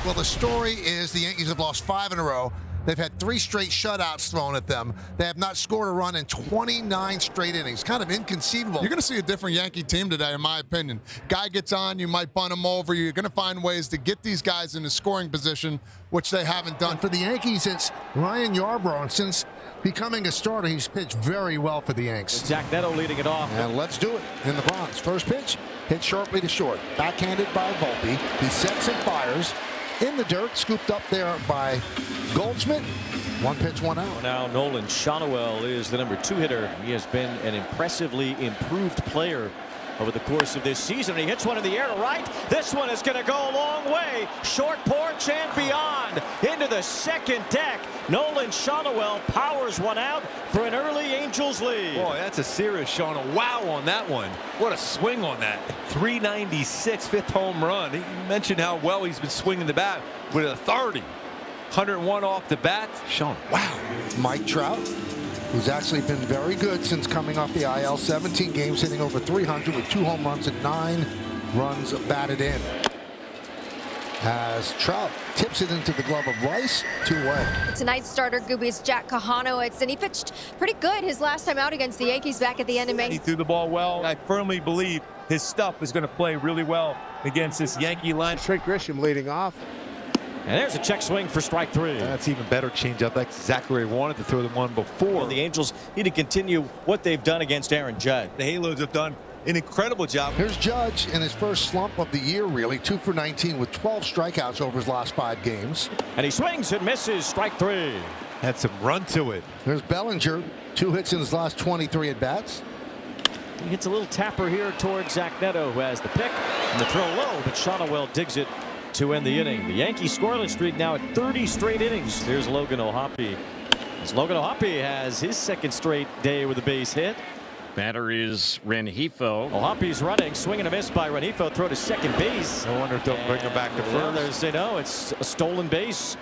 Well, the story is the Yankees have lost 5 in a row. They've had 3 straight shutouts thrown at them. They have not scored a run in 29 straight innings. Kind of inconceivable. You're going to see a different Yankee team today, in my opinion. Guy gets on, you might bunt him over. You're going to find ways to get these guys in a scoring position, which they haven't done. For the Yankees, it's Ryan Yarbrough. And since becoming a starter, he's pitched very well for the Yanks. Zach Neto leading it off. And let's do it in the Bronx. First pitch, hit sharply to short. Backhanded by Volpe. He sets and fires. In the dirt, scooped up there by Goldschmidt. 1 pitch, 1 out. Now Nolan Shotwell is the #2 hitter. He has been an impressively improved player over the course of this season. He hits one in the air to right. This one is going to go a long way. Short porch and beyond into the second deck. Nolan Shotwell powers one out for an early Angels lead. Boy, that's a serious Shauna. Wow on that one. What a swing on that. 396, 5th home run. He mentioned how well he's been swinging the bat with authority. 101 off the bat. Shauna, wow. Mike Trout, who's actually been very good since coming off the IL. 17 games, hitting over 300 with 2 home runs and 9 runs batted in. As Trout tips it into the glove of Rice, 2-away. Tonight's starter, Gooby's Jack Kahanowitz, and he pitched pretty good his last time out against the Yankees back at the end of May. He threw the ball well. I firmly believe his stuff is going to play really well against this Yankee line. Trent Grisham leading off. And there's a check swing for strike 3. That's even better changeup. That's exactly where he wanted to throw the one before. Well, the Angels need to continue what they've done against Aaron Judge. The Halos have done an incredible job. Here's Judge in his first slump of the year, really. 2 for 19 with 12 strikeouts over his last 5 games. And he swings and misses. Strike 3. Had some run to it. There's Bellinger, 2 hits in his last 23 at-bats. He gets a little tapper here towards Zach Neto, who has the pick and the throw low, but Shotwell digs it to end the inning. The Yankees scoreless streak now at 30 straight innings. Here's Logan O'Hoppe. As Logan O'Hoppe has his 2nd straight day with a base hit. Batter is Rengifo. O'Hoppe's running, swing and a miss by Rengifo. Throw to second base. I wonder if they'll bring him back to Well, first. it's a stolen base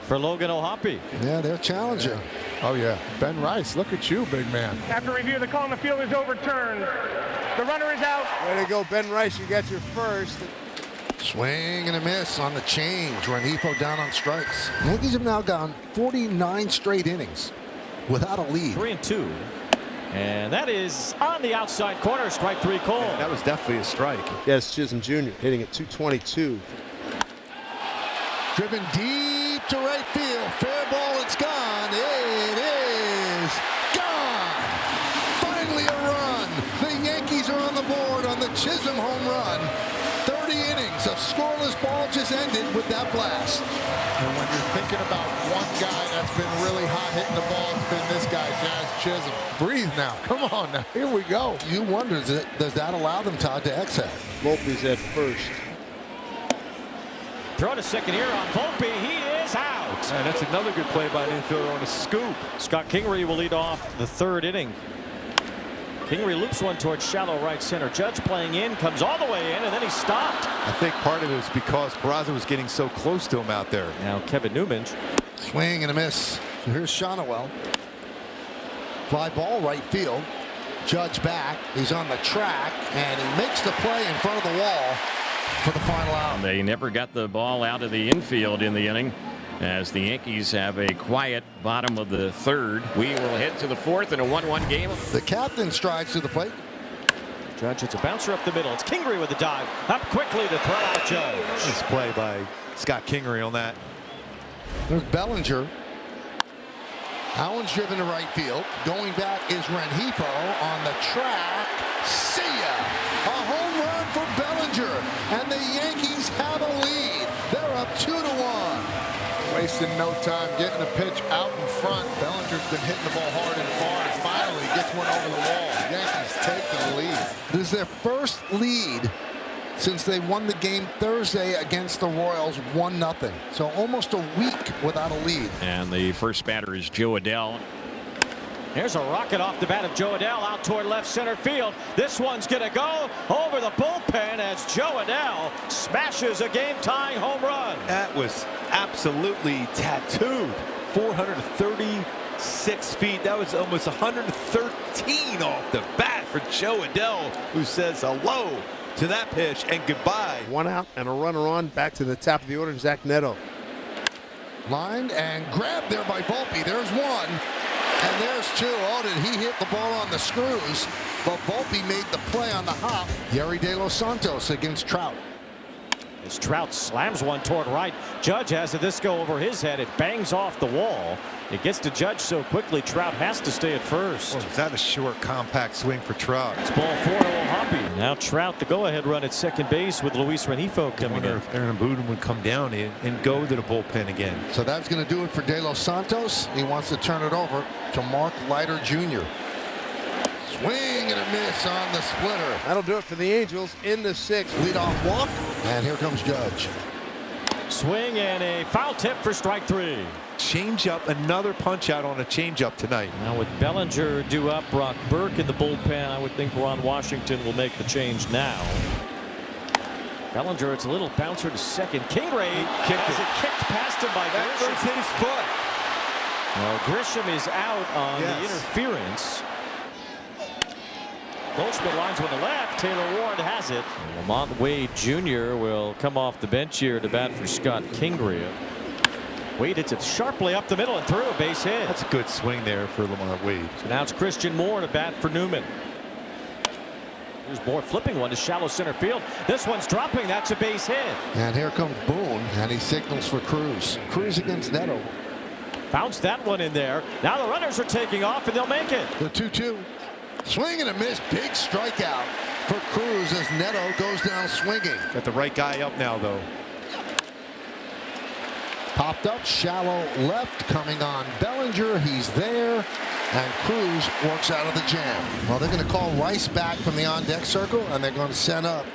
for Logan O'Hoppe. Yeah, they're challenging. Oh, yeah. Ben Rice, look at you, big man. After review, the call on the field is overturned. The runner is out. Way to go, Ben Rice. You got your first. Swing and a miss on the change. Rengifo down on strikes. Yankees have now gone 49 straight innings without a lead. 3-2. And that is on the outside corner. Strike 3 call. That was definitely a strike. Yes, Chisholm Jr. hitting at 222. Driven deep to right field. Fair ball, it's gone. It is gone. Finally a run. The Yankees are on the board on the Chisholm home run. 30 innings of scoreless ball just ended with that blast. And when you're thinking about one guy that's been really hot hitting the ball, it's been this guy, Jazz Chisholm. Breathe now. Come on now. Here we go. You wonder, does that allow them, Todd, to exhale? Volpe's at first. Throw to second here on Volpe. He is out. And that's another good play by an infielder on a scoop. Scott Kingery will lead off the 3rd inning. Kingery loops one towards shallow right center. Judge playing in, comes all the way in, and then he's stopped. I think part of it was because Peraza was getting so close to him out there. Now Kevin Newman. Swing and a miss. Here's Shotwell. Fly ball right field. Judge back. He's on the track, and he makes the play in front of the wall for the final out. They never got the ball out of the infield in the inning, as the Yankees have a quiet bottom of the 3rd. We will head to the 4th in a 1-1 game. The captain strides to the plate. Judge, it's a bouncer up the middle. It's Kingery with the dive. Up quickly to throw out Judge. Nice play by Scott Kingery on that. There's Bellinger. Allen's driven to right field. Going back is Rengifo on the track. See ya! A home run for Bellinger, and the Yankees have a lead. They're up 2-1. Wasting no time getting the pitch out in front. Bellinger's been hitting the ball hard and far, and finally gets one over the wall. The Yankees take the lead. This is their first lead since they won the game Thursday against the Royals 1-0. So almost a week without a lead. And the first batter is Joe Adell. Here's a rocket off the bat of Joe Adell out toward left center field. This one's going to go over the bullpen as Joe Adell smashes a game-tying home run. That was absolutely tattooed. 436 feet. That was almost 113 off the bat for Joe Adell, who says hello to that pitch and goodbye. 1 out and a runner on. Back to the top of the order, Zach Neto. Lined and grabbed there by Volpe. There's one. And there's two. Oh, did he hit the ball on the screws? But Volpe made the play on the hop. Yerry De Los Santos against Trout. As Trout slams one toward right. Judge has a disco over his head. It bangs off the wall. It gets to Judge so quickly, Trout has to stay at first. Is that a short, compact swing for Trout? It's ball 4 to O'Hoppe. Now Trout, the go-ahead run at second base with Luis Rengifo coming in. If Aaron Boone would come down and go to the bullpen again. So that's going to do it for De Los Santos. He wants to turn it over to Mark Leiter Jr. Swing and a miss on the splitter. That'll do it for the Angels in the 6th. Leadoff walk, and here comes Judge. Swing and a foul tip for strike 3. Change up, another punch out on a change up tonight. Now with Bellinger due up, Brock Burke in the bullpen, I would think Ron Washington will make the change now. Bellinger, it's a little bouncer to second. Kingery has it kicked past him by Grisham. Hit his foot. Well, Grisham is out on the interference. Goldschmidt lines with the left. Taylor Ward has it. Lamont Wade Jr. will come off the bench here to bat for Scott Kingery. Wade hits it sharply up the middle and through a base hit. That's a good swing there for Lamont Wade. So now it's Christian Moore to bat for Newman. Here's Moore flipping one to shallow center field. This one's dropping. That's a base hit. And here comes Boone, and he signals for Cruz. Cruz against Neto. Bounced that one in there. Now the runners are taking off, and they'll make it. The 2-2. Swing and a miss. Big strikeout for Cruz as Neto goes down swinging. Got the right guy up now, though. Popped up, shallow left, coming on Bellinger. He's there, and Cruz works out of the jam. Well, they're going to call Rice back from the on-deck circle, and they're going to send up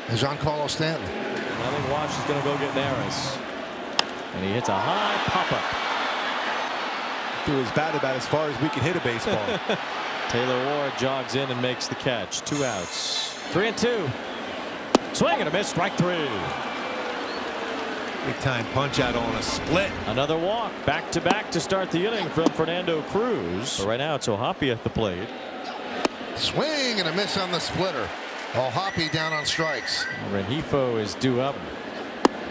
Giancarlo Stanton. I think Wash is going to go get Neris. And he hits a high pop-up. Threw his bat about as far as we can hit a baseball. Taylor Ward jogs in and makes the catch. 2 outs. 3-2. Swing and a miss. Strike 3. Big time punch out on a split. Another walk. Back to back to start the inning from Fernando Cruz. So right now it's O'Hoppe at the plate. Swing and a miss on the splitter. O'Hoppe down on strikes. Rengifo is due up.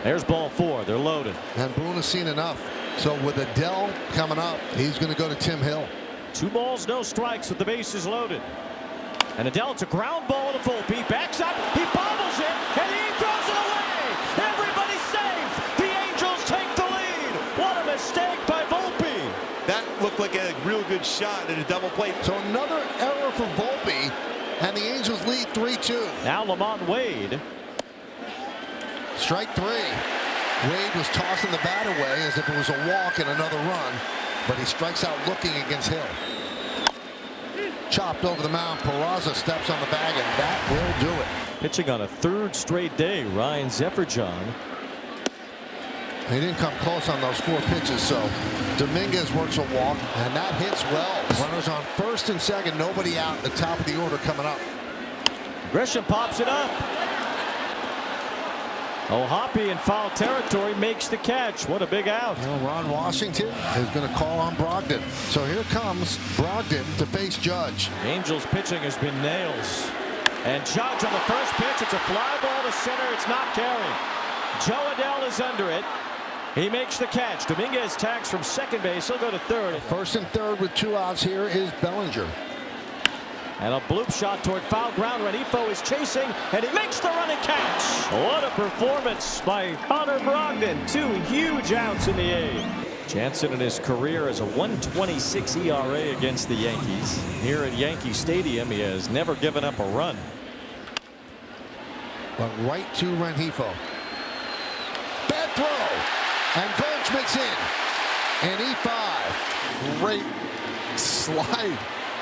There's ball 4. They're loaded. And Boone has seen enough. So with Adele coming up, he's going to go to Tim Hill. 2 balls, no strikes with the bases loaded. And Adele, it's a ground ball to Volpe. Backs up. He bobbles it. And he throws it away. Everybody's safe. The Angels take the lead. What a mistake by Volpe. That looked like a real good shot at a double play. So another error for Volpe. And the Angels lead 3-2. Now Lamont Wade. Strike 3. Wade was tossing the bat away as if it was a walk and another run. But he strikes out looking against Hill. Chopped over the mound. Peraza steps on the bag, and that will do it. Pitching on a 3rd straight day, Ryan Zefferjohn. He didn't come close on those 4 pitches, so Dominguez works a walk, and that hits well. Runners on 1st and 2nd, nobody out. The top of the order coming up. Grisham pops it up. O'Hoppe in foul territory makes the catch. What a big out. Well, Ron Washington is going to call on Brogdon. So here comes Brogdon to face Judge. Angels pitching has been nails. And Judge on the first pitch. It's a fly ball to center. It's not carrying. Joe Adele is under it. He makes the catch. Dominguez tags from second base. He'll go to 3rd. 1st and 3rd with 2 outs here is Bellinger. And a bloop shot toward foul ground. Rengifo is chasing, and he makes the running catch. What a performance by Connor Brogdon. 2 huge outs in the 8th. Jansen in his career has a 1.26 ERA against the Yankees. Here at Yankee Stadium, he has never given up a run. But right to Rengifo. Bad throw. And Goldschmidt's in. And E5. Great slide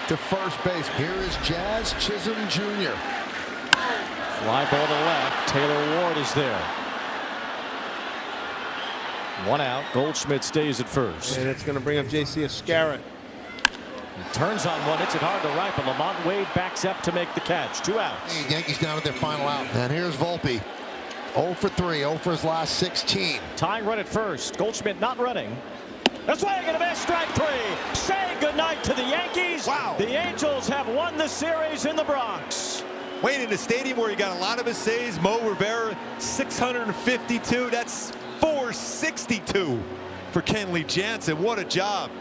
to first base. Here is Jazz Chisholm Jr. Fly ball to left. Taylor Ward is there. 1 out. Goldschmidt stays at first. And it's going to bring up J.C. Escarra. Turns on one. Hits it hard to right, but Lamont Wade backs up to make the catch. 2 outs. Yankees down to their final out. And here's Volpe. 0 for 3. 0 for his last 16. Tying run at first. Goldschmidt not running. That's why I'm going to miss. Strike 3. Say goodnight to the Yankees. Wow. The Angels have won the series in the Bronx. Wayne, in a stadium where you got a lot of his saves, Mo Rivera 652. That's 462 for Kenley Jansen. What a job.